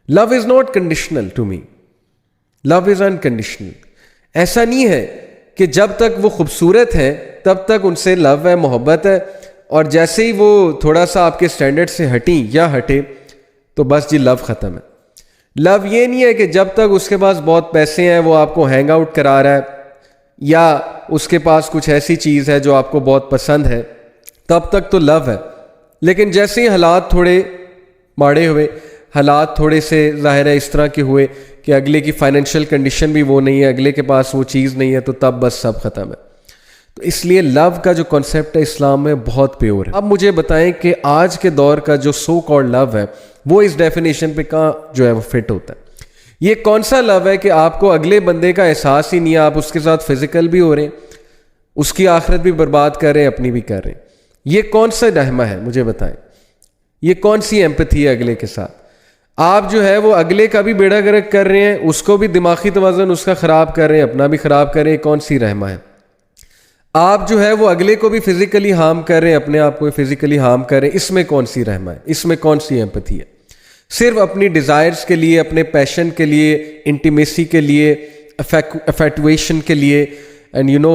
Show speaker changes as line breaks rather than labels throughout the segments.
Love is not conditional to me, love is unconditional. ایسا نہیں ہے کہ جب تک وہ خوبصورت ہیں تب تک ان سے لو ہے، محبت ہے، اور جیسے ہی وہ تھوڑا سا آپ کے سٹینڈرڈ سے ہٹیں یا ہٹے تو بس جی لو ختم ہے. لو یہ نہیں ہے کہ جب تک اس کے پاس بہت پیسے ہیں، وہ آپ کو ہینگ آؤٹ کرا رہا ہے، یا اس کے پاس کچھ ایسی چیز ہے جو آپ کو بہت پسند ہے، تب تک تو لو ہے. لیکن جیسے ہی حالات تھوڑے ماڑے ہوئے، حالات تھوڑے سے ظاہر ہے اس طرح کے ہوئے کہ اگلے کی فائنینشیل کنڈیشن بھی وہ نہیں ہے، اگلے کے پاس وہ چیز نہیں ہے، تو تب بس سب ختم ہے. تو اس لیے لو کا جو کنسیپٹ ہے اسلام میں بہت پیور ہے. اب مجھے بتائیں کہ آج کے دور کا جو سو کالڈ لو ہے وہ اس ڈیفینیشن پہ کہاں جو ہے وہ فٹ ہوتا ہے؟ یہ کون سا لو ہے کہ آپ کو اگلے بندے کا احساس ہی نہیں ہے، آپ اس کے ساتھ فزیکل بھی ہو رہے ہیں، اس کی آخرت بھی برباد کر رہے ہیں، اپنی بھی کر رہے ہیں؟ یہ کون سا رحمہ ہے مجھے بتائیں؟ یہ کون سی ایمپتھی ہے اگلے کے ساتھ؟ آپ جو ہے وہ اگلے کا بھی بیڑا گرک کر رہے ہیں، اس کو بھی دماغی توازن اس کا خراب کر رہے ہیں، اپنا بھی خراب کر رہے ہیں. کون سی رحمہ ہے؟ آپ جو ہے وہ اگلے کو بھی فزیکلی ہارم کر رہے ہیں، اپنے آپ کو بھی فزیکلی ہارم کر رہے ہیں. اس میں کون سی رحمہ ہے؟ اس میں کون سی ایمپتھی ہے؟ صرف اپنی ڈیزائرز کے لیے، اپنے پیشن کے لیے، انٹیمیسی کے لیے، افیکٹویشن کے لیے، اینڈ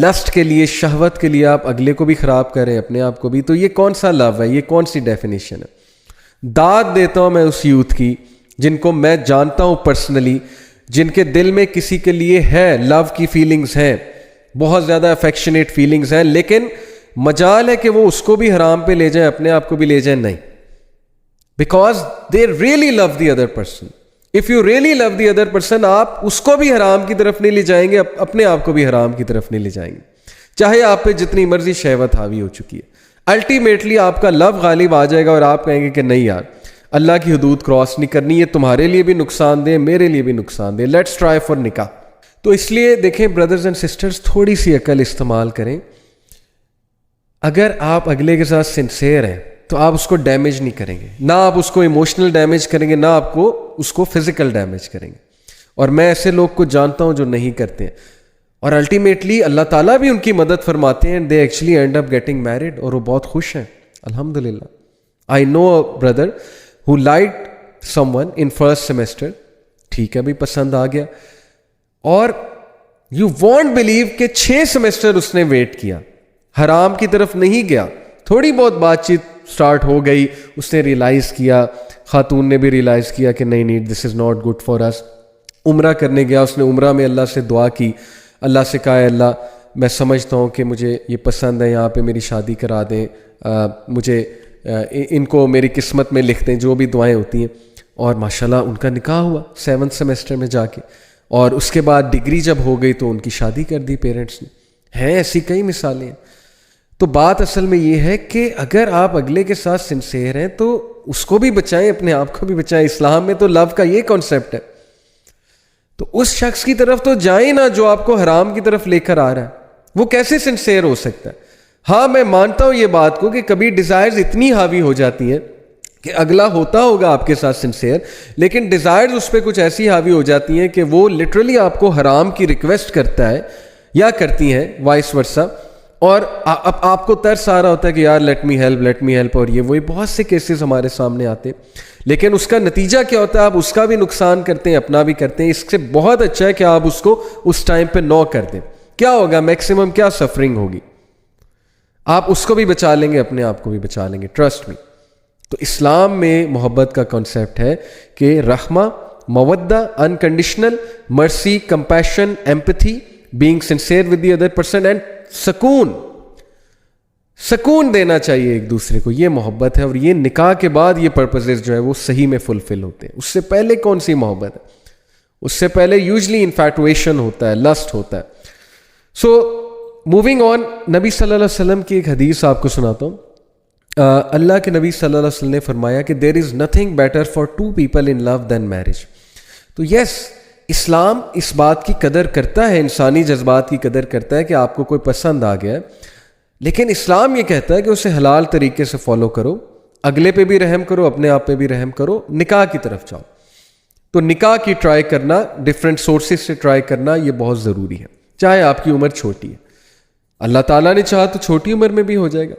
لسٹ کے لیے، شہوت کے لیے آپ اگلے کو بھی خراب کر رہے ہیں، اپنے آپ کو بھی. تو یہ کون سا لو ہے؟ یہ کون سی ڈیفینیشن ہے؟ داد دیتا ہوں میں اس یوتھ کی جن کو میں جانتا ہوں پرسنلی، جن کے دل میں کسی کے لیے ہے، لو کی فیلنگز ہیں، بہت زیادہ افیکشنیٹ فیلنگز ہیں، لیکن مجال ہے کہ وہ اس کو بھی حرام پہ لے جائیں، اپنے آپ کو بھی لے جائیں. نہیں، because they really love the other person. If you really love the other person, آپ اس کو بھی حرام کی طرف نہیں لے جائیں گے، اپنے آپ کو بھی حرام کی طرف نہیں لے جائیں گے، چاہے آپ پہ جتنی مرضی شہوت حاوی ہو چکی ہے. الٹیمیٹلی آپ کا لو غالب آ جائے گا اور آپ کہیں گے کہ نہیں یار، اللہ کی حدود کراس نہیں کرنی، یہ تمہارے لیے بھی نقصان دہ، میرے لیے بھی نقصان دہ، لیٹس ٹرائی فار نکاح. تو اس لیے دیکھیں بردرز اینڈ سسٹرز، تھوڑی سی عقل استعمال کریں. اگر آپ اگلے کے ساتھ سنسیئر ہیں تو آپ اس کو ڈیمیج نہیں کریں گے، نہ آپ اس کو ایموشنل ڈیمیج کریں گے، نہ آپ کو اس کو فزیکل ڈیمیج کریں گے. اور میں ایسے لوگ کو جانتا ہوں جو نہیں کرتے ہیں، اور الٹیمیٹلی اللہ تعالیٰ بھی ان کی مدد فرماتے ہیں. They actually end up getting married, اور وہ بہت خوش ہیں الحمدللہ. I know a brother who liked someone in first semester, ٹھیک ہے بھی پسند آ گیا، اور یو وونٹ بلیو کہ 6 سیمسٹر اس نے ویٹ کیا، حرام کی طرف نہیں گیا. تھوڑی بہت بات چیت سٹارٹ ہو گئی، اس نے ریئلائز کیا، خاتون نے بھی ریئلائز کیا کہ نہیں دس از ناٹ گڈ فار اس. عمرہ کرنے گیا، اس نے عمرہ میں اللہ سے دعا کی، اللہ سے کہا اللہ میں سمجھتا ہوں کہ مجھے یہ پسند ہے، یہاں پہ میری شادی کرا دیں، مجھے ان کو میری قسمت میں لکھ دیں، جو بھی دعائیں ہوتی ہیں. اور ماشاءاللہ ان کا نکاح ہوا 7 سیمسٹر میں جا کے، اور اس کے بعد ڈگری جب ہو گئی تو ان کی شادی کر دی پیرنٹس نے. ہیں ایسی کئی مثالیں ہیں. تو بات اصل میں یہ ہے کہ اگر آپ اگلے کے ساتھ سنسیئر ہیں تو اس کو بھی بچائیں، اپنے آپ کو بھی بچائیں. اسلام میں تو لو کا یہ کانسیپٹ ہے. تو اس شخص کی طرف تو جائیں نا جو آپ کو حرام کی طرف لے کر آ رہا ہے. وہ کیسے سنسیئر ہو سکتا ہے؟ ہاں میں مانتا ہوں یہ بات کو کہ کبھی ڈیزائرز اتنی حاوی ہو جاتی ہیں کہ اگلا ہوتا ہوگا آپ کے ساتھ سنسیئر، لیکن ڈیزائرز اس پہ کچھ ایسی حاوی ہو جاتی ہیں کہ وہ لٹرلی آپ کو حرام کی ریکویسٹ کرتا ہے یا کرتی ہیں، وائس ورسا. اور اب آپ کو ترس آ رہا ہوتا ہے کہ یار لیٹ می ہیلپ، اور یہ وہی بہت سے کیسز ہمارے سامنے آتے ہیں. لیکن اس کا نتیجہ کیا ہوتا ہے؟ آپ اس کا بھی نقصان کرتے ہیں، اپنا بھی کرتے ہیں. اس سے بہت اچھا ہے کہ آپ اس کو اس ٹائم پہ نو کر دیں. کیا ہوگا؟ میکسیمم کیا سفرنگ ہوگی؟ آپ اس کو بھی بچا لیں گے، اپنے آپ کو بھی بچا لیں گے، ٹرسٹ می. تو اسلام میں محبت کا کنسیپٹ ہے کہ رحمہ، مودہ، انکنڈیشنل مرسی، compassion, empathy, being sincere with the other person, and سکون دینا چاہیے ایک دوسرے کو. یہ محبت ہے، اور یہ نکاح کے بعد یہ پرپزز جو ہے وہ صحیح میں فلفل ہوتے ہیں. اس سے پہلے کون سی محبت ہے؟ اس سے پہلے یوزلی انفیٹویشن ہوتا ہے، لسٹ ہوتا ہے. سو موونگ آن، نبی صلی اللہ علیہ وسلم کی ایک حدیث آپ کو سناتا ہوں. اللہ کے نبی صلی اللہ علیہ وسلم نے فرمایا کہ there is nothing better for 2 people in love than marriage. تو یس، اسلام اس بات کی قدر کرتا ہے، انسانی جذبات کی قدر کرتا ہے کہ آپ کو کوئی پسند آ گیا ہے، لیکن اسلام یہ کہتا ہے کہ اسے حلال طریقے سے فالو کرو، اگلے پہ بھی رحم کرو، اپنے آپ پہ بھی رحم کرو، نکاح کی طرف جاؤ. تو نکاح کی ٹرائی کرنا، ڈفرینٹ سورسز سے ٹرائی کرنا، یہ بہت ضروری ہے، چاہے آپ کی عمر چھوٹی ہے. اللہ تعالیٰ نے چاہا تو چھوٹی عمر میں بھی ہو جائے گا.